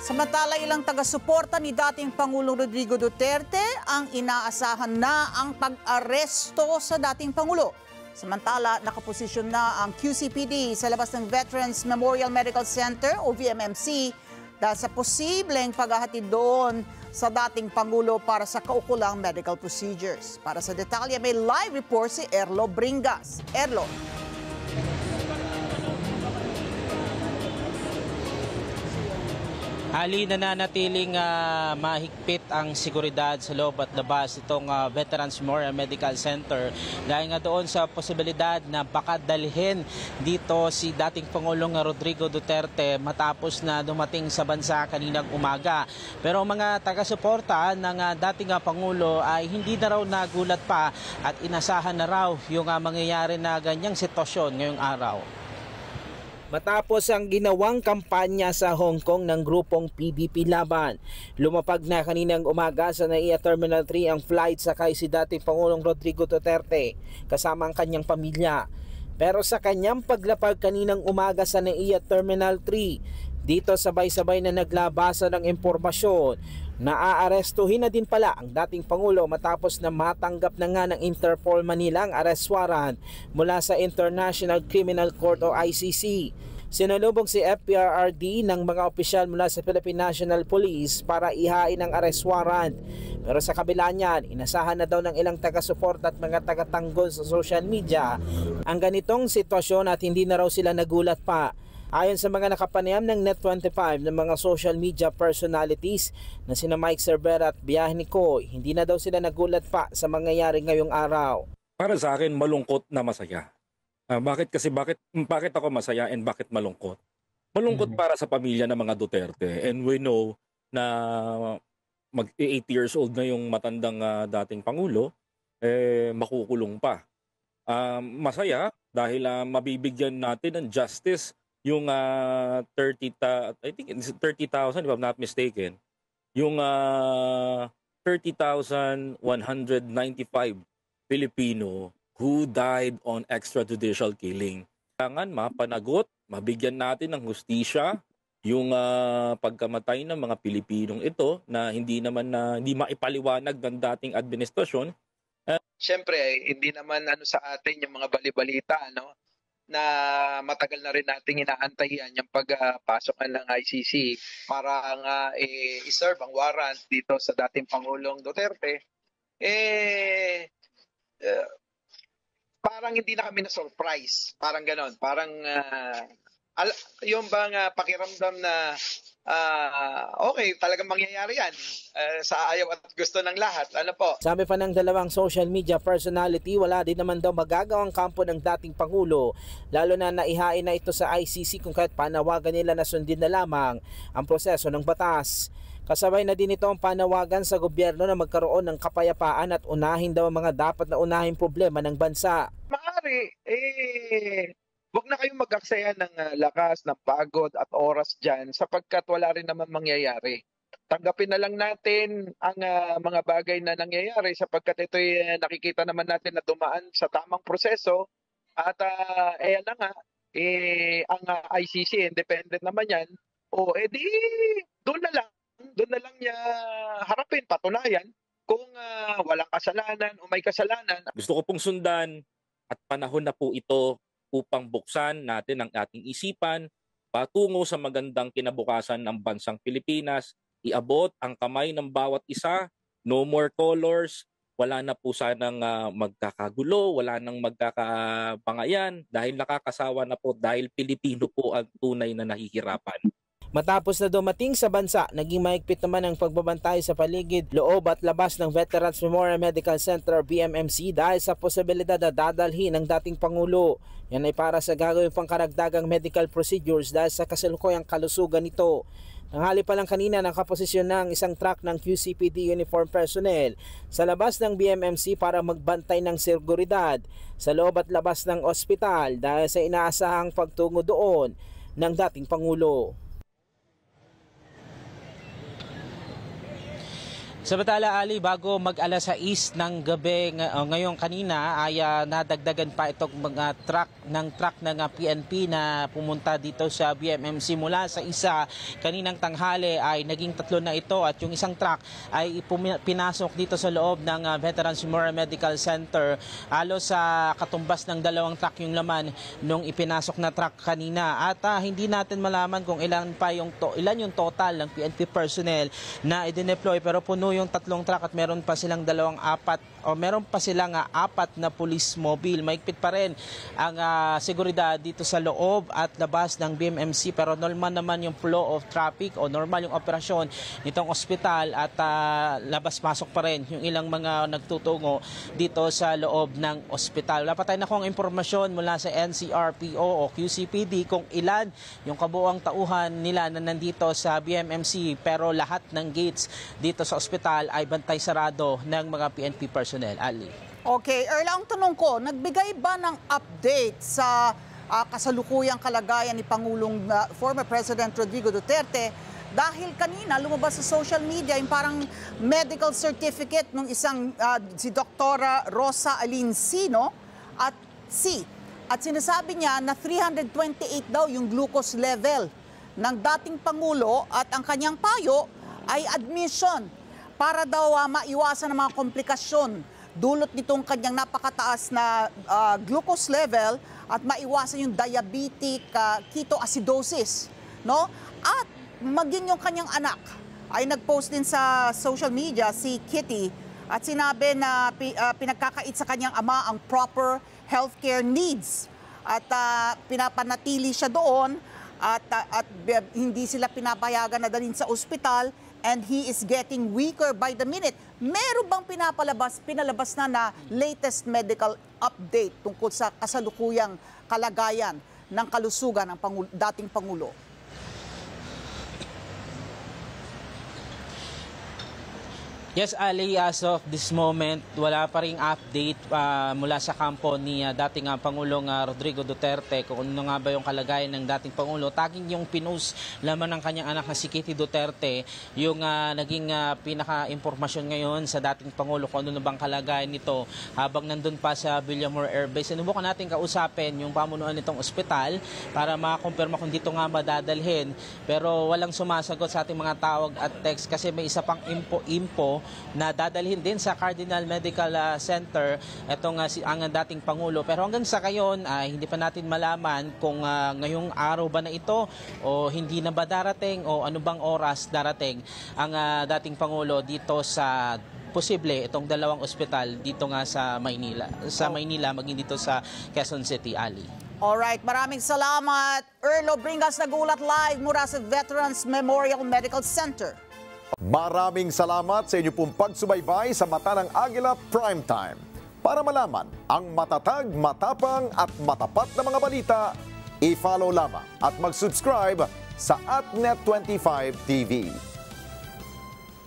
Samantala, ilang taga-suporta ni dating Pangulong Rodrigo Duterte ang inaasahan na ang pag-aresto sa dating Pangulo. Samantala, nakaposisyon na ang QCPD sa labas ng Veterans Memorial Medical Center o VMMC dahil sa posibleng paghahatid doon sa dating Pangulo para sa kaukulang medical procedures. Para sa detalye, may live report si Erlo Bringas. Erlo. Ali, nananatiling mahigpit ang seguridad sa loob at labas itong Veterans Memorial Medical Center dahil nga doon sa posibilidad na baka dalhin dito si dating Pangulong Rodrigo Duterte matapos na dumating sa bansa kaninang umaga. Pero mga taga-suporta ng dating Pangulo ay hindi na raw nagulat pa at inasahan na raw yung mangyayari na ganyang sitwasyon ngayong araw. Matapos ang ginawang kampanya sa Hong Kong ng grupong PDP Laban, lumapag na kaninang umaga sa NAIA Terminal 3 ang flight sakay si dating Pangulong Rodrigo Duterte kasama ang kanyang pamilya. Pero sa kanyang paglapag kaninang umaga sa NAIA Terminal 3, dito sabay-sabay na naglabasan ng impormasyon na aarestuhin na din pala ang dating Pangulo matapos na matanggap na nga ng Interpol Manila ang arrest warrant mula sa International Criminal Court o ICC. Sinalubong si FPRRD ng mga opisyal mula sa Philippine National Police para ihain ang arrest warrant. Pero sa kabila niyan, inasahan na daw ng ilang taga-suporta at mga taga-tanggol sa social media ang ganitong sitwasyon at hindi na raw sila nagulat pa. Ayon sa mga nakapanayam ng Net25 ng mga social media personalities na sina Mike Cervera at Biahnico, hindi na daw sila nagulat pa sa mangyayari ngayong araw. Para sa akin, malungkot na masaya. Bakit ako masaya and bakit malungkot? Malungkot para sa pamilya ng mga Duterte, and we know na mag-8 years old na yung matandang dating Pangulo, makukulong pa. Masaya dahil mabibigyan natin ng justice yung 30,000, if I'm not mistaken, yung 30,195 Filipino who died on extrajudicial killing. Kailangan mapanagot, mabigyan natin ng hustisya yung pagkamatay ng mga Pilipinong ito na hindi maipaliwanag ng dating administrasyon. Siyempre, hindi naman sa atin yung mga balibalita, na matagal na rin nating inaantayan yung pagpasok ng ICC para nga i-serve ang warrant dito sa dating Pangulong Duterte. Parang hindi na kami na-surprise. Parang ganon. Parang yung bang pakiramdam na okay, talagang mangyayari yan sa ayaw at gusto ng lahat. Ano po? Sabi pa ng dalawang social media personality, wala din naman daw magagawang kampo ng dating Pangulo, lalo na naihain na ito sa ICC kung kahit panawagan nila na sundin na lamang ang proseso ng batas. Kasabay na din ito ang panawagan sa gobyerno na magkaroon ng kapayapaan at unahin daw ang mga dapat na unahing problema ng bansa. Maaari, huwag na kayong mag-aksaya ng lakas, ng pagod at oras dyan sapagkat wala rin naman mangyayari. Tanggapin na lang natin ang mga bagay na nangyayari sapagkat ito'y nakikita naman natin na dumaan sa tamang proseso at ayan na nga, ang ICC, independent naman yan, doon na lang niya harapin, patunayan kung walang kasalanan o may kasalanan. Gusto ko pong sundan at panahon na po ito upang buksan natin ang ating isipan patungo sa magandang kinabukasan ng bansang Pilipinas. Iabot ang kamay ng bawat isa, no more colors, wala na po sanang magkakagulo, wala nang magkakabangayan dahil nakakasawa na po dahil Pilipino po ang tunay na nahihirapan. Matapos na dumating sa bansa, naging mahigpit naman ang pagbabantay sa paligid, loob at labas ng Veterans Memorial Medical Center VMMC dahil sa posibilidad na dadalhin ng dating Pangulo. Yan ay para sa gagawin pang karagdagang medical procedures dahil sa kasalukuyang kalusugan nito. Tanghali pa lang kanina nakaposisyon na ang isang truck ng QCPD uniform personnel sa labas ng VMMC para magbantay ng seguridad sa loob at labas ng ospital dahil sa inaasahang pagtungo doon ng dating Pangulo. Samantala, Ali, bago mag-alas 6 ng gabi ngayong kanina ay nadagdagan pa itong mga truck ng PNP na pumunta dito sa BMMC mula sa isa kaninang tanghali ay naging 3 na ito at yung isang truck ay pinasok dito sa loob ng Veterans Memorial Medical Center. Halos sa katumbas ng 2 truck yung laman nung ipinasok na truck kanina at hindi natin malaman kung ilan yung total ng PNP personnel na i-deploy pero puno yung 3 truck at meron pa silang 4 na police mobile. Maigpit pa rin ang seguridad dito sa loob at labas ng BMMC pero normal naman yung flow of traffic o normal yung operasyon nitong ospital at labas-pasok pa rin yung ilang mga nagtutungo dito sa loob ng ospital. Wala pa tayo nakong impormasyon mula sa NCRPO o QCPD kung ilan yung kabuuang tauhan nila na nandito sa BMMC pero lahat ng gates dito sa ospital ay bantay sarado ng mga PNP personnel. Ali. Okay, Erla, ang tanong ko, nagbigay ba ng update sa kasalukuyang kalagayan ni Pangulong former President Rodrigo Duterte dahil kanina lumabas sa social media yung parang medical certificate ng isang si Dr. Rosa Alincino at sinasabi niya na 328 daw yung glucose level ng dating Pangulo at ang kanyang payo ay admission para daw maiwasan ang mga komplikasyon dulot nitong kanyang napakataas na glucose level at maiwasan yung diabetic ketoacidosis, no? At maging yung kanyang anak ay nag-post din sa social media, si Kitty, at sinabi na pinagkakait sa kanyang ama ang proper healthcare needs at pinapanatili siya doon at hindi sila pinapayagan na dalhin sa ospital and he is getting weaker by the minute. Meron bang pinalabas na latest medical update tungkol sa kasalukuyang kalagayan ng kalusugan ng dating Pangulo? Yes, Ali, as of this moment, wala pa ring update mula sa kampo ni dating Pangulong Rodrigo Duterte kung ano nga ba yung kalagayan ng dating Pangulo. Taging yung pinost laman ng kanyang anak na si Kitty Duterte, yung naging pinaka-impormasyon ngayon sa dating Pangulo kung ano na bang kalagayan nito habang nandun pa sa Villamor Air Base. Sinubukan natin kausapin yung pamunuan nitong ospital para makakumpirma kung dito nga ba dadalhin. Pero walang sumasagot sa ating mga tawag at text kasi may isa pang info na dadalhin din sa Cardinal Medical Center itong ang dating Pangulo. Pero hanggang sa ngayon hindi pa natin malaman kung ngayong araw ba na ito o hindi na ba darating o ano bang oras darating ang dating Pangulo dito sa posible itong 2 ospital dito nga sa Maynila. Sa Maynila maging dito sa Quezon City, Ali. Alright, maraming salamat. Erlo Bringas nagulat live mula sa Veterans Memorial Medical Center. Maraming salamat sa inyo pong pagsubaybay sa Mata ng Agila Primetime. Para malaman ang matatag, matapang at matapat na mga balita, i-follow lamang at mag-subscribe sa @Net25 TV.